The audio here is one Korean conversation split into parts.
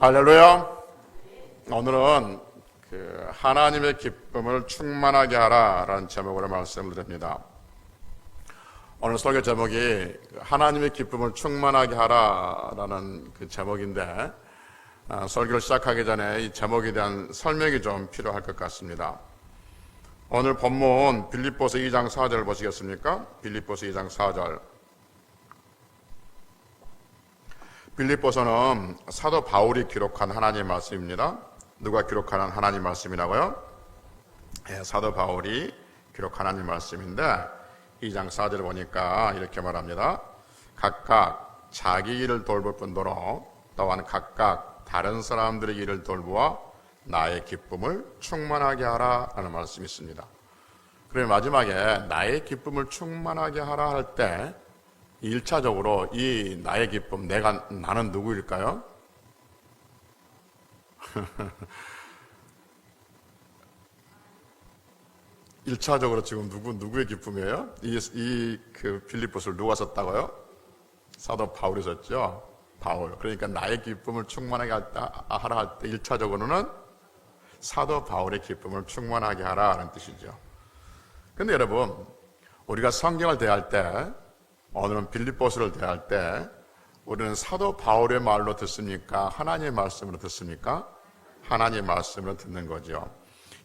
할렐루야. 오늘은 하나님의 기쁨을 충만하게 하라라는 제목으로 말씀을 드립니다. 오늘 설교 제목이 하나님의 기쁨을 충만하게 하라라는 그 제목인데, 설교를 시작하기 전에 이 제목에 대한 설명이 좀 필요할 것 같습니다. 오늘 본문 빌립보서 2장 4절을 보시겠습니까? 빌립보서 2장 4절. 빌립보서는 사도 바울이 기록한 하나님의 말씀입니다. 누가 기록한 하나님의 말씀이라고요? 사도 바울이 기록한 하나님의 말씀인데 2장 4절을 보니까 이렇게 말합니다. 각각 자기 일을 돌볼 뿐더러 또한 각각 다른 사람들의 일을 돌보아 나의 기쁨을 충만하게 하라 라는 말씀이 있습니다. 그리고 마지막에 나의 기쁨을 충만하게 하라 할 때 1차적으로 이 나의 기쁨, 나는 누구일까요? 일차적으로 지금 누구의 기쁨이에요? 그 빌립보서를 누가 썼다고요? 사도 바울이 썼죠? 바울. 그러니까 나의 기쁨을 충만하게 하라 할 때 1차적으로는 사도 바울의 기쁨을 충만하게 하라는 뜻이죠. 근데 여러분, 우리가 성경을 대할 때, 오늘은 빌립보서를 대할 때 우리는 사도 바울의 말로 듣습니까? 하나님의 말씀으로 듣습니까? 하나님의 말씀으로 듣는 거죠.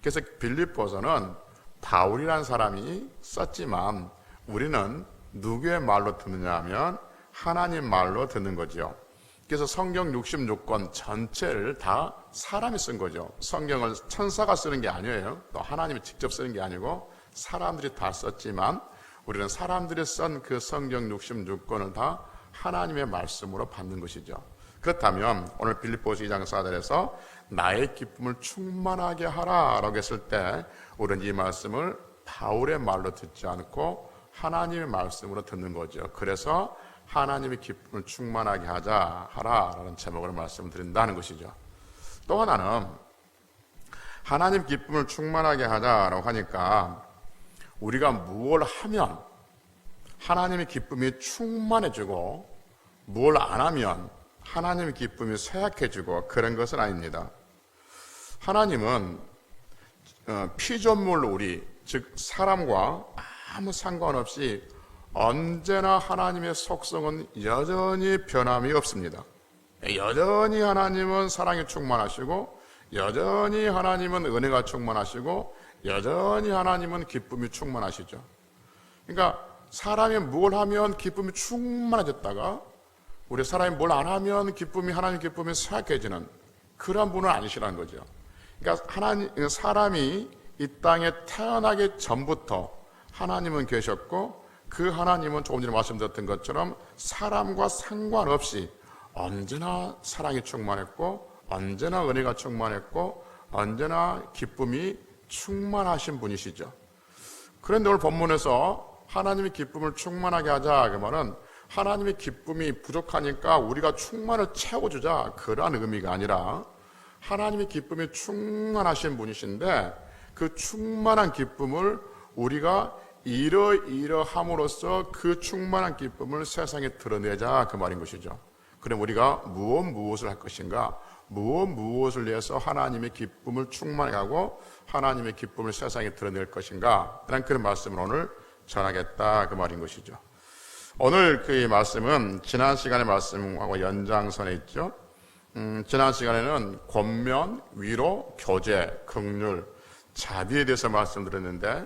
그래서 빌립보서는 바울이라는 사람이 썼지만 우리는 누구의 말로 듣느냐 하면 하나님 말로 듣는 거죠. 그래서 성경 66권 전체를 다 사람이 쓴 거죠. 성경을 천사가 쓰는 게 아니에요. 또 하나님이 직접 쓰는 게 아니고 사람들이 다 썼지만 우리는 사람들이 쓴 그 성경 66권을 다 하나님의 말씀으로 받는 것이죠. 그렇다면 오늘 빌립보서 2장 4절에서 나의 기쁨을 충만하게 하라라고 했을 때 우리는 이 말씀을 바울의 말로 듣지 않고 하나님의 말씀으로 듣는 거죠. 그래서 하나님의 기쁨을 충만하게 하라라는 제목으로 말씀을 드린다는 것이죠. 또 하나는 하나님 기쁨을 충만하게 하자라고 하니까 우리가 무엇을 하면 하나님의 기쁨이 충만해지고 무엇을 안 하면 하나님의 기쁨이 쇠약해지고 그런 것은 아닙니다. 하나님은 피조물 우리, 즉 사람과 아무 상관없이 언제나 하나님의 속성은 여전히 변함이 없습니다. 여전히 하나님은 사랑이 충만하시고 여전히 하나님은 은혜가 충만하시고 여전히 하나님은 기쁨이 충만하시죠. 그러니까 사람이 뭘 하면 기쁨이 충만해졌다가 우리 사람이 뭘 안 하면 하나님 기쁨이 쇠약해지는 그런 분은 아니시라는 거죠. 그러니까 사람이 이 땅에 태어나기 전부터 하나님은 계셨고 그 하나님은 조금 전에 말씀드렸던 것처럼 사람과 상관없이 언제나 사랑이 충만했고 언제나 은혜가 충만했고 언제나 기쁨이 충만하신 분이시죠. 그런데 오늘 본문에서 하나님의 기쁨을 충만하게 하자 그 말은 하나님의 기쁨이 부족하니까 우리가 충만을 채워주자 그러한 의미가 아니라 하나님의 기쁨이 충만하신 분이신데 그 충만한 기쁨을 우리가 이러함으로써 그 충만한 기쁨을 세상에 드러내자 그 말인 것이죠. 그럼 우리가 무엇을 할 것인가? 무엇을 위해서 하나님의 기쁨을 충만하게 하고 하나님의 기쁨을 세상에 드러낼 것인가? 라는 그런 말씀을 오늘 전하겠다 그 말인 것이죠. 오늘 그 말씀은 지난 시간의 말씀하고 연장선에 있죠. 지난 시간에는 권면, 위로, 교제, 긍휼, 자비에 대해서 말씀드렸는데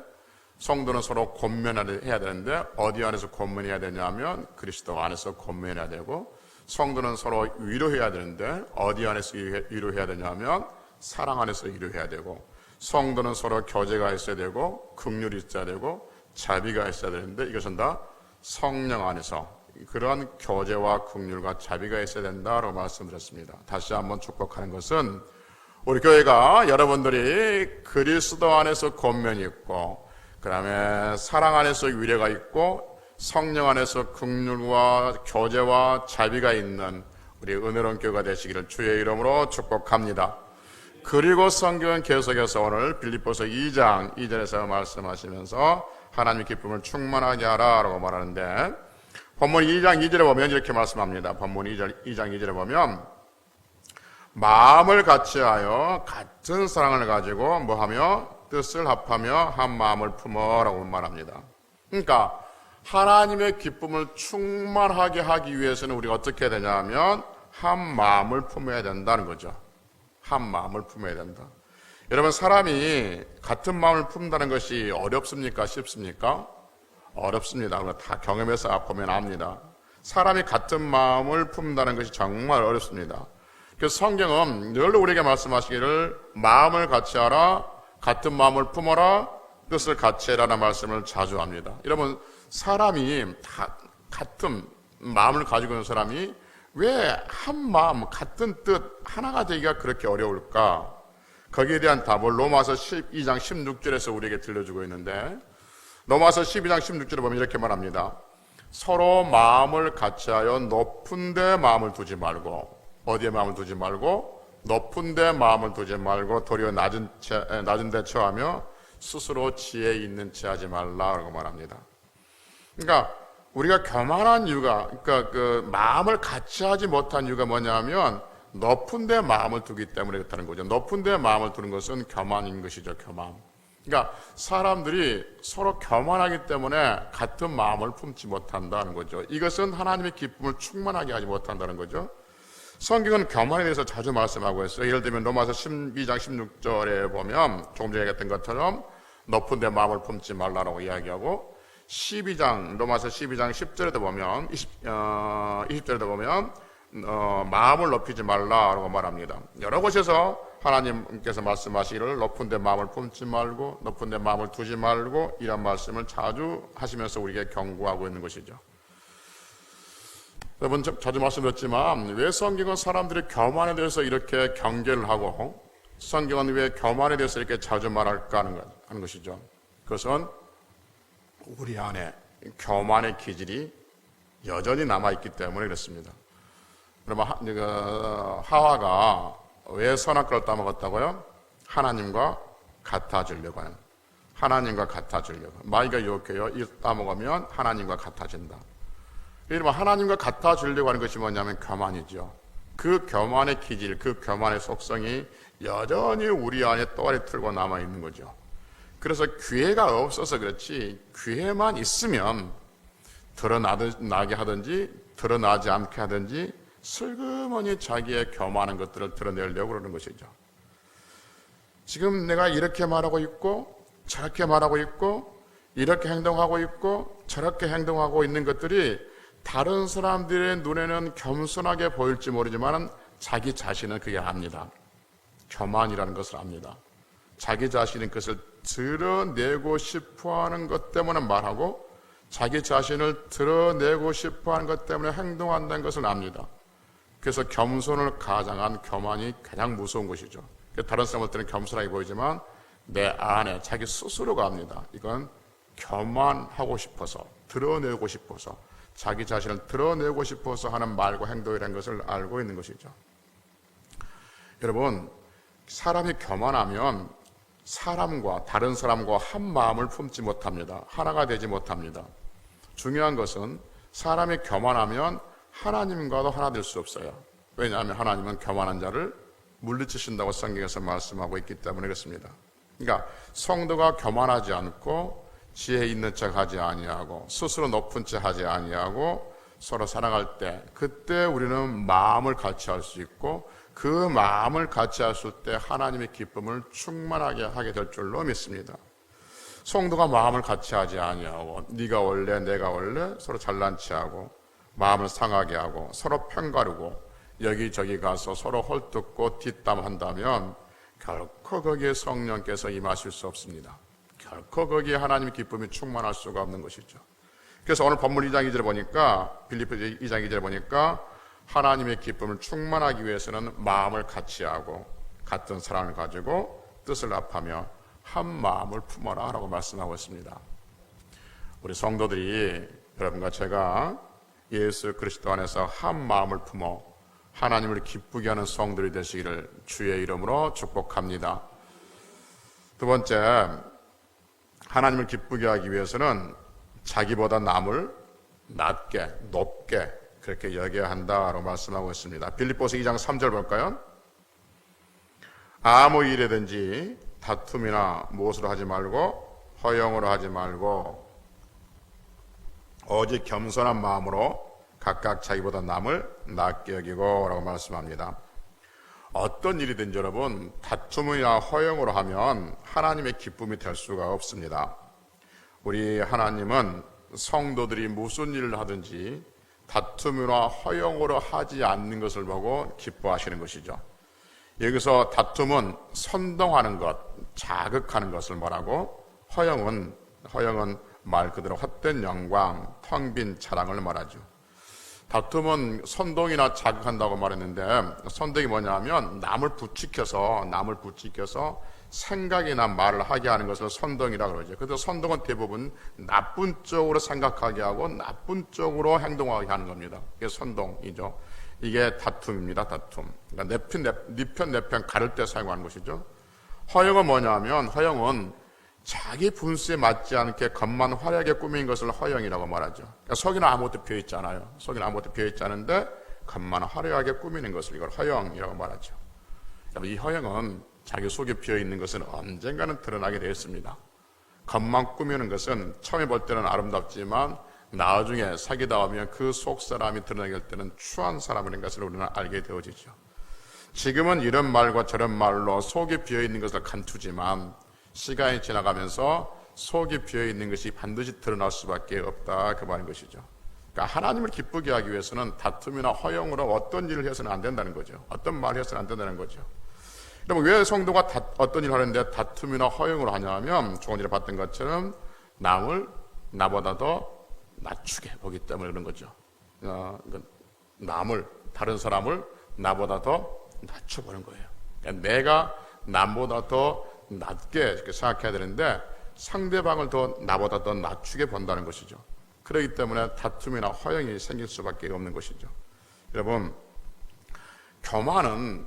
성도는 서로 권면해야 되는데 어디 안에서 권면해야 되냐면 그리스도 안에서 권면해야 되고 성도는 서로 위로해야 되는데 어디 안에서 위로해야 되냐면 사랑 안에서 위로해야 되고 성도는 서로 교제가 있어야 되고 긍휼이 있어야 되고 자비가 있어야 되는데 이것은 다 성령 안에서 그러한 교제와 긍휼과 자비가 있어야 된다라고 말씀드렸습니다. 다시 한번 축복하는 것은 우리 교회가 여러분들이 그리스도 안에서 권면이 있고 그 다음에 사랑 안에서 위로가 있고 성령 안에서 긍휼과 교제와 자비가 있는 우리 은혜로운 교회가 되시기를 주의 이름으로 축복합니다. 그리고 성경은 계속해서 오늘 빌립보서 2장 2절에서 말씀하시면서 하나님의 기쁨을 충만하게 하라라고 말하는데 본문 2장 2절에 보면 이렇게 말씀합니다. 본문 2장 2절에 보면 마음을 같이하여 같은 사랑을 가지고 뭐하며 뜻을 합하며 한 마음을 품어라고 말합니다. 그러니까 하나님의 기쁨을 충만하게 하기 위해서는 우리가 어떻게 해야 되냐면 한 마음을 품어야 된다는 거죠. 한 마음을 품어야 된다. 여러분, 사람이 같은 마음을 품는다는 것이 어렵습니까? 쉽습니까? 어렵습니다. 다 경험해서 보면 압니다. 사람이 같은 마음을 품는다는 것이 정말 어렵습니다. 그래서 성경은 늘 우리에게 말씀하시기를 마음을 같이하라, 같은 마음을 품어라, 뜻을 같이해라는 말씀을 자주 합니다. 여러분, 사람이 다 같은 마음을 가지고 있는 사람이 왜 한 마음, 같은 뜻, 하나가 되기가 그렇게 어려울까? 거기에 대한 답을 로마서 12장 16절에서 우리에게 들려주고 있는데, 로마서 12장 16절에 보면 이렇게 말합니다. 서로 마음을 같이하여 높은 데 마음을 두지 말고, 어디에 마음을 두지 말고, 높은 데 마음을 두지 말고 도리어 낮은 데 처하며 스스로 지혜 있는 체 하지 말라라고 말합니다. 그러니까 우리가 교만한 이유가, 그러니까 그 마음을 같이 하지 못한 이유가 뭐냐면 높은 데 마음을 두기 때문에 그렇다는 거죠. 높은 데 마음을 두는 것은 교만인 것이죠. 교만. 그러니까 사람들이 서로 교만하기 때문에 같은 마음을 품지 못한다는 거죠. 이것은 하나님의 기쁨을 충만하게 하지 못한다는 거죠. 성경은 교만에 대해서 자주 말씀하고 있어요. 예를 들면 로마서 12장 16절에 보면 조금 전에 얘기했던 것처럼 높은 데 마음을 품지 말라라고 이야기하고, 로마서 12장 10절에도 보면 20절에도 보면 마음을 높이지 말라라고 말합니다. 여러 곳에서 하나님께서 말씀하시기를 높은 데 마음을 품지 말고 높은 데 마음을 두지 말고 이런 말씀을 자주 하시면서 우리에게 경고하고 있는 것이죠. 여러분, 자주 말씀드렸지만 왜 성경은 사람들이 교만에 대해서 이렇게 경계를 하고 성경은 왜 교만에 대해서 이렇게 자주 말할까 하는 것이죠. 그것은 우리 안에 교만의 기질이 여전히 남아있기 때문에 그렇습니다. 그러면 하와가 왜 선악과를 따먹었다고요? 하나님과 같아지려고 하는, 하나님과 같아지려고. 마귀가 유혹해요. 이 따먹으면 하나님과 같아진다. 이러면 하나님과 같아지려고 하는 것이 뭐냐면 교만이죠. 그 교만의 기질, 그 교만의 속성이 여전히 우리 안에 또아리 틀고 남아있는 거죠. 그래서 기회가 없어서 그렇지, 기회만 있으면 드러나게 하든지 드러나지 않게 하든지 슬그머니 자기의 교만한 것들을 드러내려고 그러는 것이죠. 지금 내가 이렇게 말하고 있고 저렇게 말하고 있고 이렇게 행동하고 있고 저렇게 행동하고 있는 것들이 다른 사람들의 눈에는 겸손하게 보일지 모르지만 자기 자신은 그게 압니다. 교만이라는 것을 압니다. 자기 자신은 그것을 드러내고 싶어하는 것 때문에 말하고 자기 자신을 드러내고 싶어하는 것 때문에 행동한다는 것을 압니다. 그래서 겸손을 가장한 교만이 가장 무서운 것이죠. 다른 사람들은 겸손하게 보이지만 내 안에 자기 스스로가 압니다. 이건 교만하고 싶어서, 드러내고 싶어서, 자기 자신을 드러내고 싶어서 하는 말과 행동이라는 것을 알고 있는 것이죠. 여러분, 사람이 교만하면 사람과 다른 사람과 한 마음을 품지 못합니다. 하나가 되지 못합니다. 중요한 것은 사람이 교만하면 하나님과도 하나 될 수 없어요. 왜냐하면 하나님은 교만한 자를 물리치신다고 성경에서 말씀하고 있기 때문에 그렇습니다. 그러니까 성도가 교만하지 않고 지혜 있는 척 하지 아니하고 스스로 높은 척 하지 아니하고 서로 사랑할 때, 그때 우리는 마음을 같이 할 수 있고 그 마음을 같이 했을 때 하나님의 기쁨을 충만하게 하게 될 줄로 믿습니다. 성도가 마음을 같이 하지 아니하고 네가 원래 내가 원래 서로 잘난 체하고 마음을 상하게 하고 서로 편가르고 여기저기 가서 서로 헐뜯고 뒷담한다면 결코 거기에 성령께서 임하실 수 없습니다. 결코 거기에 하나님의 기쁨이 충만할 수가 없는 것이죠. 그래서 오늘 본문 2장 2절에 보니까, 빌립보서 2장 2절에 보니까 하나님의 기쁨을 충만하기 위해서는 마음을 같이 하고 같은 사랑을 가지고 뜻을 합하며 한 마음을 품어라 라고 말씀하고 있습니다. 우리 성도들이, 여러분과 제가 예수 그리스도 안에서 한 마음을 품어 하나님을 기쁘게 하는 성들이 되시기를 주의 이름으로 축복합니다. 두 번째, 하나님을 기쁘게 하기 위해서는 자기보다 남을 낮게, 높게 그렇게 여겨야 한다라고 말씀하고 있습니다. 빌립보서 2장 3절 볼까요? 아무 일이든지 다툼이나 무엇으로 하지 말고 허영으로 하지 말고 오직 겸손한 마음으로 각각 자기보다 남을 낫게 여기고 라고 말씀합니다. 어떤 일이든지 여러분 다툼이나 허영으로 하면 하나님의 기쁨이 될 수가 없습니다. 우리 하나님은 성도들이 무슨 일을 하든지 다툼이나 허영으로 하지 않는 것을 보고 기뻐하시는 것이죠. 여기서 다툼은 선동하는 것, 자극하는 것을 말하고 허영은 말 그대로 헛된 영광, 텅 빈 자랑을 말하죠. 다툼은 선동이나 자극한다고 말했는데 선동이 뭐냐면 남을 부추겨서 생각이나 말을 하게 하는 것을 선동이라고 그러죠. 그래서 선동은 대부분 나쁜 쪽으로 생각하게 하고 나쁜 쪽으로 행동하게 하는 겁니다. 이게 선동이죠. 이게 다툼입니다. 다툼. 그러니까 네 편 가를 때 사용하는 것이죠. 허영은 뭐냐면 허영은 자기 분수에 맞지 않게 겉만 화려하게 꾸민 것을 허영이라고 말하죠. 그러니까 속에는 아무것도 비어있지 않아요. 속에는 아무것도 비어있지 않은데 겉만 화려하게 꾸미는 것을 이걸 허영이라고 말하죠. 이 허영은 자기 속에 비어있는 것은 언젠가는 드러나게 되어 있습니다. 겉만 꾸미는 것은 처음에 볼 때는 아름답지만 나중에 사귀다 보면 그 속 사람이 드러나게 될 때는 추한 사람이라는 것을 우리는 알게 되어지죠. 지금은 이런 말과 저런 말로 속에 비어있는 것을 감추지만 시간이 지나가면서 속이 비어있는 것이 반드시 드러날 수밖에 없다 그 말인 것이죠. 그러니까 하나님을 기쁘게 하기 위해서는 다툼이나 허영으로 어떤 일을 해서는 안 된다는 거죠. 어떤 말을 해서는 안 된다는 거죠. 그럼 왜 성도가 어떤 일을 하는데 다툼이나 허영으로 하냐면 조금 전에 봤던 것처럼 남을 나보다 더 낮추게 보기 때문에 그런 거죠. 다른 사람을 나보다 더 낮춰보는 거예요. 그러니까 내가 남보다 더 낮게 생각해야 되는데 상대방을 더 나보다 더 낮추게 본다는 것이죠. 그렇기 때문에 다툼이나 허영이 생길 수밖에 없는 것이죠. 여러분, 교만은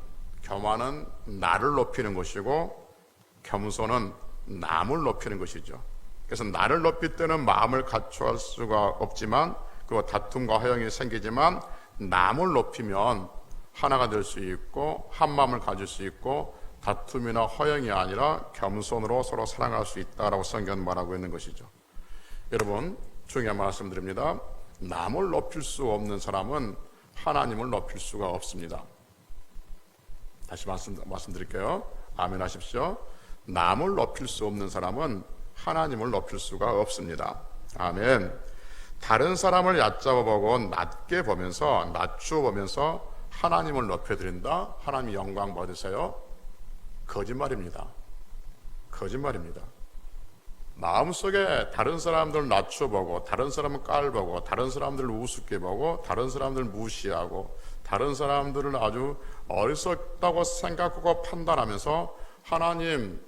나를 높이는 것이고 겸손은 남을 높이는 것이죠. 그래서 나를 높일 때는 마음을 갖춰할 수가 없지만 그 다툼과 허영이 생기지만 남을 높이면 하나가 될 수 있고 한 마음을 가질 수 있고 다툼이나 허영이 아니라 겸손으로 서로 사랑할 수 있다라고 성경은 말하고 있는 것이죠. 여러분, 중요한 말씀드립니다. 남을 높일 수 없는 사람은 하나님을 높일 수가 없습니다. 다시 말씀드릴게요. 아멘 하십시오. 남을 높일 수 없는 사람은 하나님을 높일 수가 없습니다. 아멘. 다른 사람을 얕잡아보고 낮게 보면서 낮추어 보면서 하나님을 높여드린다. 하나님 영광 받으세요. 거짓말입니다. 마음속에 다른 사람들 낮춰보고 다른 사람을 깔보고 다른 사람들을 우습게 보고 다른 사람들을 무시하고 다른 사람들을 아주 어리석다고 생각하고 판단하면서 하나님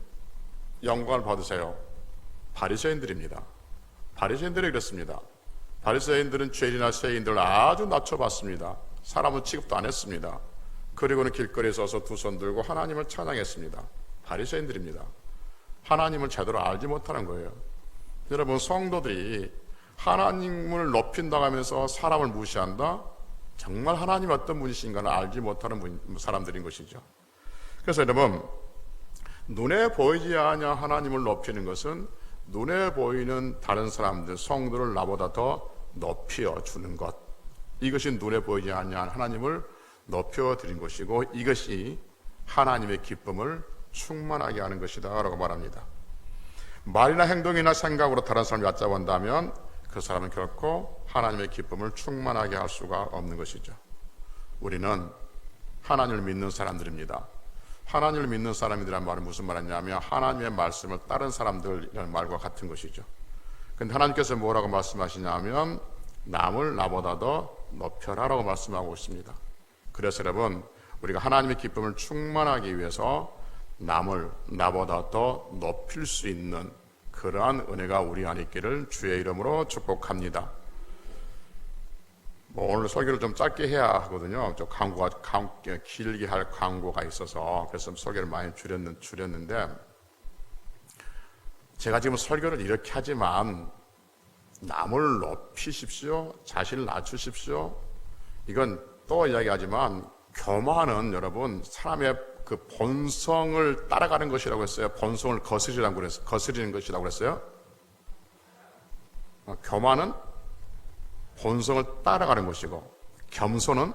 영광을 받으세요. 바리새인들입니다. 바리새인들이 그랬습니다. 바리새인들은 죄인이나 세인들을 아주 낮춰봤습니다. 사람은 취급도 안 했습니다. 그리고는 길거리에 서서 두 손 들고 하나님을 찬양했습니다. 바리새인들입니다. 하나님을 제대로 알지 못하는 거예요. 여러분, 성도들이 하나님을 높인다고 하면서 사람을 무시한다? 정말 하나님 어떤 분이신가를 알지 못하는 사람들인 것이죠. 그래서 여러분, 눈에 보이지 않냐 하나님을 높이는 것은 눈에 보이는 다른 사람들, 성도를 나보다 더 높여주는 것, 이것이 눈에 보이지 않냐 하나님을 높여드린 것이고 이것이 하나님의 기쁨을 충만하게 하는 것이다 라고 말합니다. 말이나 행동이나 생각으로 다른 사람을 얕잡은다면 그 사람은 결코 하나님의 기쁨을 충만하게 할 수가 없는 것이죠. 우리는 하나님을 믿는 사람들입니다. 하나님을 믿는 사람이라는 말은 무슨 말이냐면 하나님의 말씀을 따른 사람들이라는 말과 같은 것이죠. 그런데 하나님께서 뭐라고 말씀하시냐면 남을 나보다 더 높여라라고 말씀하고 있습니다. 그래서 여러분, 우리가 하나님의 기쁨을 충만하기 위해서 남을 나보다 더 높일 수 있는 그러한 은혜가 우리 안에 있기를 주의 이름으로 축복합니다. 오늘 설교를 좀 짧게 해야 하거든요. 길게 할 광고가 있어서 그래서 설교를 많이 줄였는데 제가 지금 설교를 이렇게 하지만 남을 높이십시오, 자신을 낮추십시오, 이건 또 이야기하지만 교만은 여러분 사람의 그 본성을 따라가는 것이라고 했어요? 본성을 거스리는 것이라고 그랬어요? 교만은 본성을 따라가는 것이고, 겸손은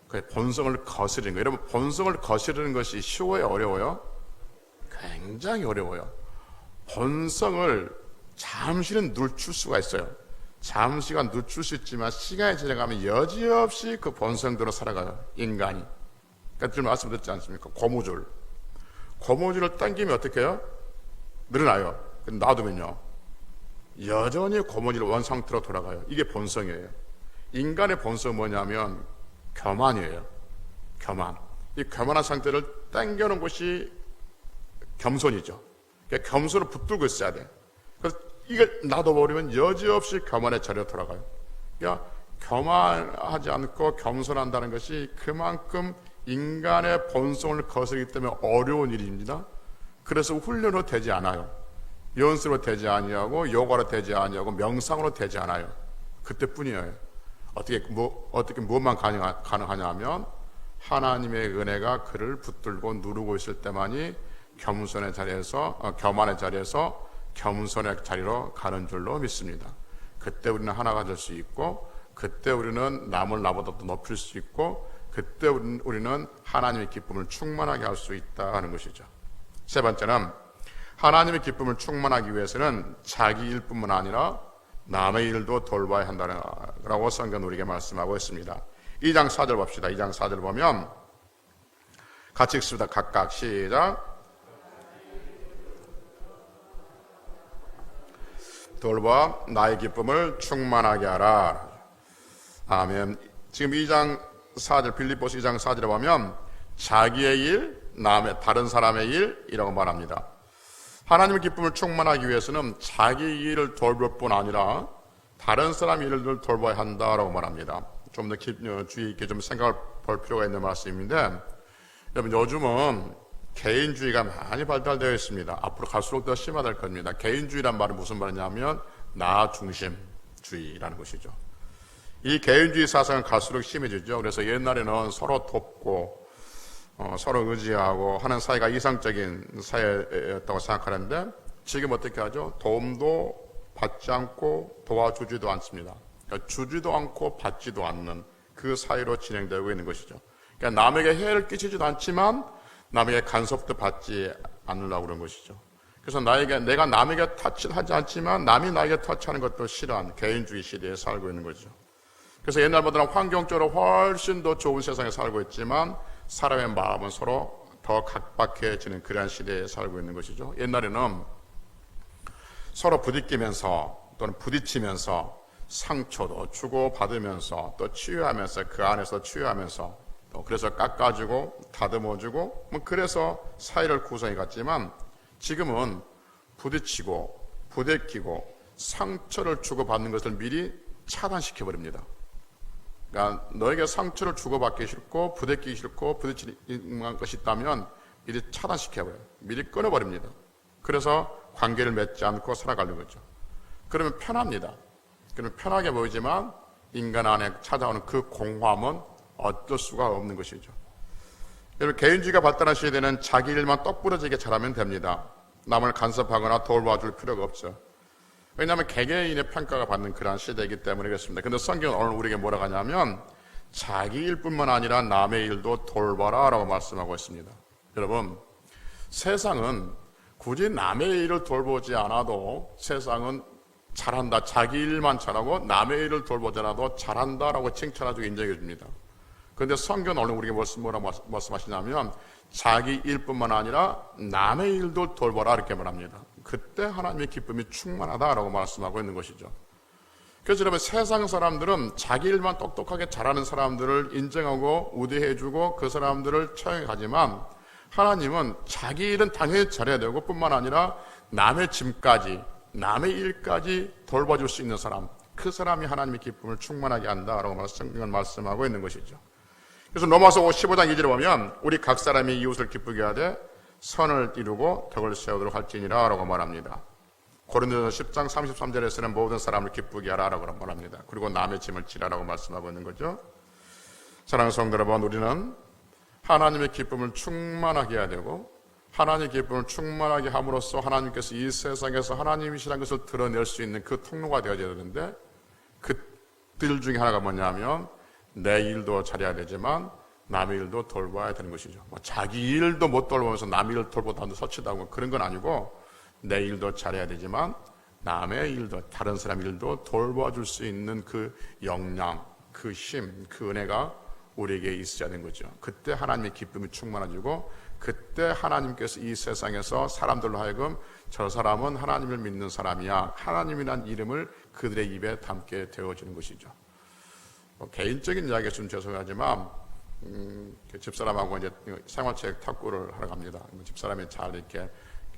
그 본성을 거스리는 거예요. 여러분, 본성을 거스리는 것이 쉬워요, 어려워요? 굉장히 어려워요. 본성을 잠시는 늦출 수가 있어요. 잠시간 늦출 수 있지만 시간이 지나가면 여지없이 그 본성대로 살아가요, 인간이. 그러니까 지금 말씀드렸지 않습니까? 고무줄을 당기면 어떻게 해요? 늘어나요. 놔두면요, 여전히 고무줄 원상태로 돌아가요. 이게 본성이에요. 인간의 본성은 뭐냐면 교만이에요. 교만. 이 교만한 상태를 당겨놓은 것이 겸손이죠. 그러니까 겸손을 붙들고 있어야 돼. 그래서 이걸 놔둬버리면 여지없이 교만의 자리로 돌아가요. 그러니까 교만하지 않고 겸손한다는 것이 그만큼 인간의 본성을 거스르기 때문에 어려운 일입니다. 그래서 훈련으로 되지 않아요. 연습으로 되지 아니하고 요가로 되지 아니하고 명상으로 되지 않아요. 그때뿐이에요. 어떻게 무엇만 가능하냐 하면 하나님의 은혜가 그를 붙들고 누르고 있을 때만이 겸손의 자리에서 교만의 자리에서 겸손의 자리로 가는 줄로 믿습니다. 그때 우리는 하나가 될 수 있고, 그때 우리는 남을 나보다 더 높일 수 있고, 그때 우리는 하나님의 기쁨을 충만하게 할 수 있다 하는 것이죠. 세 번째는 하나님의 기쁨을 충만하기 위해서는 자기 일뿐만 아니라 남의 일도 돌봐야 한다라고 성경은 우리에게 말씀하고 있습니다. 2장 4절 봅시다. 2장 4절 보면 같이 읽습니다. 각각 시작. 돌봐 나의 기쁨을 충만하게 하라. 아멘. 지금 2장 4절, 빌립보서 2장 4절에 보면 자기의 일, 다른 사람의 일이라고 말합니다. 하나님의 기쁨을 충만하기 위해서는 자기 일을 돌볼 뿐 아니라 다른 사람의 일을 돌봐야 한다라고 말합니다. 좀 더 주의 있게 좀 생각을 볼 필요가 있는 말씀인데, 여러분 요즘은 개인주의가 많이 발달되어 있습니다. 앞으로 갈수록 더 심화될 겁니다. 개인주의란 말은 무슨 말이냐면 나 중심주의라는 것이죠. 이 개인주의 사상은 갈수록 심해지죠. 그래서 옛날에는 서로 돕고 서로 의지하고 하는 사이가 이상적인 사회였다고 생각하는데, 지금 어떻게 하죠? 도움도 받지 않고 도와주지도 않습니다. 그러니까 주지도 않고 받지도 않는 그 사이로 진행되고 있는 것이죠. 그러니까 남에게 해를 끼치지도 않지만 남에게 간섭도 받지 않으려고 그런 것이죠. 그래서 내가 남에게 터치를 하지 않지만 남이 나에게 터치하는 것도 싫어하는 개인주의 시대에 살고 있는 거죠. 그래서 옛날보다는 환경적으로 훨씬 더 좋은 세상에 살고 있지만 사람의 마음은 서로 더 각박해지는 그러한 시대에 살고 있는 것이죠. 옛날에는 서로 부딪히면서 또는 부딪히면서 상처도 주고받으면서 또 치유하면서 그 안에서 치유하면서 또 그래서 깎아주고 다듬어주고 그래서 사이를 구성해 갔지만, 지금은 부딪히고 부대끼고 상처를 주고받는 것을 미리 차단시켜버립니다. 그러니까 너에게 상처를 주고받기 싫고 부대끼기 싫고 부딪히는 것이 있다면 미리 차단시켜버려요. 미리 끊어버립니다. 그래서 관계를 맺지 않고 살아가려고 그러죠. 그러면 편합니다. 그러면 편하게 보이지만 인간 안에 찾아오는 그 공허함은 어쩔 수가 없는 것이죠. 여러분, 개인주의가 발달한 시대에는 자기 일만 똑부러지게 잘하면 됩니다. 남을 간섭하거나 돌봐줄 필요가 없죠. 왜냐하면 개개인의 평가가 받는 그러한 시대이기 때문에 그렇습니다. 그런데 성경은 오늘 우리에게 뭐라고 하냐면 자기 일뿐만 아니라 남의 일도 돌봐라 라고 말씀하고 있습니다. 여러분, 세상은 굳이 남의 일을 돌보지 않아도 세상은 잘한다, 자기 일만 잘하고 남의 일을 돌보지 않아도 잘한다라고 칭찬해주고 인정해 줍니다. 그런데 성경은 오늘 우리에게 뭐라고 말씀하시냐면 자기 일뿐만 아니라 남의 일도 돌보라 이렇게 말합니다. 그때 하나님의 기쁨이 충만하다라고 말씀하고 있는 것이죠. 그래서 여러분, 세상 사람들은 자기 일만 똑똑하게 잘하는 사람들을 인정하고 우대해주고 그 사람들을 처형하지만, 하나님은 자기 일은 당연히 잘해야 되고 뿐만 아니라 남의 짐까지 남의 일까지 돌봐줄 수 있는 사람, 그 사람이 하나님의 기쁨을 충만하게 한다라고 성경은 말씀하고 있는 것이죠. 그래서 로마서 15장 2절에 보면 우리 각 사람이 이웃을 기쁘게 하되 선을 이루고 덕을 세우도록 할지니라 라고 말합니다. 고린도서 10장 33절에서는 모든 사람을 기쁘게 하라라고 말합니다. 그리고 남의 짐을 지라라고 말씀하고 있는 거죠. 사랑하는 성도 여러분, 우리는 하나님의 기쁨을 충만하게 해야 되고, 하나님의 기쁨을 충만하게 함으로써 하나님께서 이 세상에서 하나님이시라는 것을 드러낼 수 있는 그 통로가 되어야 되는데, 그들 중에 하나가 뭐냐면 내 일도 잘해야 되지만 남의 일도 돌봐야 되는 것이죠. 자기 일도 못 돌보면서 남의 일을 돌보다 서치다고 그런 건 아니고, 내 일도 잘해야 되지만 남의 일도, 다른 사람 일도 돌봐줄 수 있는 그 역량, 그 힘, 그 은혜가 우리에게 있어야 되는 거죠. 그때 하나님의 기쁨이 충만해지고, 그때 하나님께서 이 세상에서 사람들로 하여금 저 사람은 하나님을 믿는 사람이야, 하나님이란 이름을 그들의 입에 담게 되어지는 것이죠. 개인적인 이야기가 좀 죄송하지만 집사람하고 이제 생활체육 탁구를 하러 갑니다. 집사람이 잘 이렇게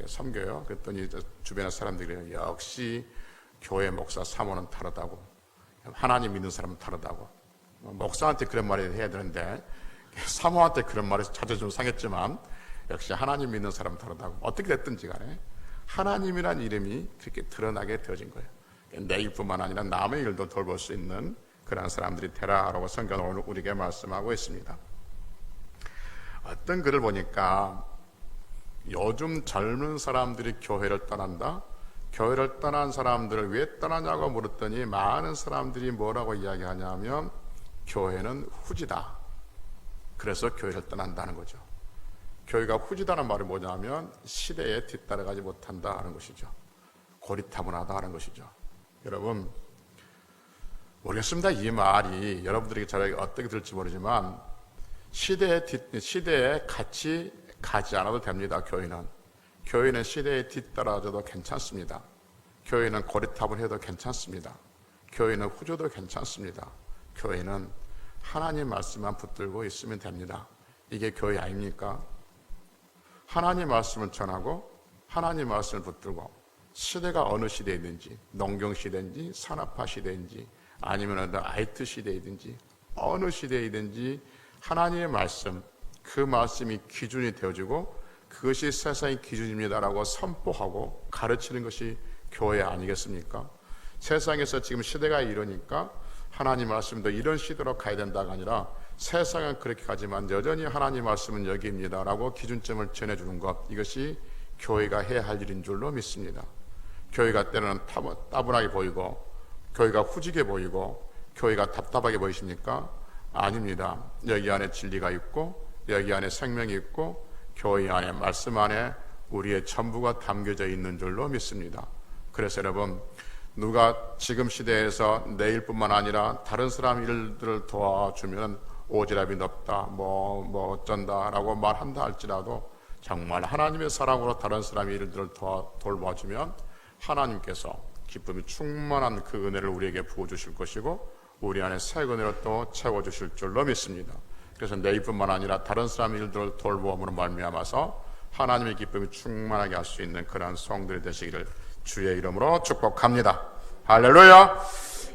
섬겨요. 그랬더니 주변의 사람들이 역시 교회 목사 사모는 다르다고, 하나님 믿는 사람은 다르다고. 목사한테 그런 말을 해야 되는데 사모한테 그런 말이 자주 좀 상했지만, 역시 하나님 믿는 사람은 다르다고. 어떻게 됐든지 간에 하나님이란 이름이 그렇게 드러나게 되어진 거예요. 내 일뿐만 아니라 남의 일도 돌볼 수 있는 그런 사람들이 되라라고 성경은 오늘 우리에게 말씀하고 있습니다. 어떤 글을 보니까 요즘 젊은 사람들이 교회를 떠난다? 교회를 떠난 사람들을 왜 떠나냐고 물었더니 많은 사람들이 뭐라고 이야기하냐면 교회는 후지다. 그래서 교회를 떠난다는 거죠. 교회가 후지다는 말이 뭐냐면 시대에 뒤따라가지 못한다 하는 것이죠. 고리타분하다 하는 것이죠. 여러분, 모르겠습니다. 이 말이 여러분들에게 잘 어떻게 들을지 모르지만 시대에 같이 가지 않아도 됩니다. 교회는 시대에 뒤따라져도 괜찮습니다. 교회는 고리타분해도 괜찮습니다. 교회는 후져도 괜찮습니다. 교회는 하나님 말씀만 붙들고 있으면 됩니다. 이게 교회 아닙니까? 하나님 말씀을 전하고 하나님 말씀을 붙들고, 시대가 어느 시대이든지, 농경 시대인지 산업화 시대인지 아니면 IT 시대이든지 어느 시대이든지 하나님의 말씀, 그 말씀이 기준이 되어지고 그것이 세상의 기준입니다라고 선포하고 가르치는 것이 교회 아니겠습니까? 세상에서 지금 시대가 이러니까 하나님 말씀도 이런 시대로 가야 된다가 아니라 세상은 그렇게 가지만 여전히 하나님 말씀은 여기입니다라고 기준점을 전해주는 것, 이것이 교회가 해야 할 일인 줄로 믿습니다. 교회가 때로는 따분하게 보이고 교회가 후지게 보이고 교회가 답답하게 보이십니까? 아닙니다. 여기 안에 진리가 있고 여기 안에 생명이 있고 교회 안에 말씀 안에 우리의 전부가 담겨져 있는 줄로 믿습니다. 그래서 여러분, 누가 지금 시대에서 내일뿐만 아니라 다른 사람 일들을 도와주면 오지랖이 높다, 뭐 어쩐다라고 말한다 할지라도 정말 하나님의 사랑으로 다른 사람의 일들을 돌봐주면 하나님께서 기쁨이 충만한 그 은혜를 우리에게 부어주실 것이고 우리 안에 새 은혜로 또 채워주실 줄로 믿습니다. 그래서 내일뿐만 아니라 다른 사람의 일들을 돌보음으로 말미암아서 하나님의 기쁨이 충만하게 할 수 있는 그러한 성들이 되시기를 주의 이름으로 축복합니다. 할렐루야.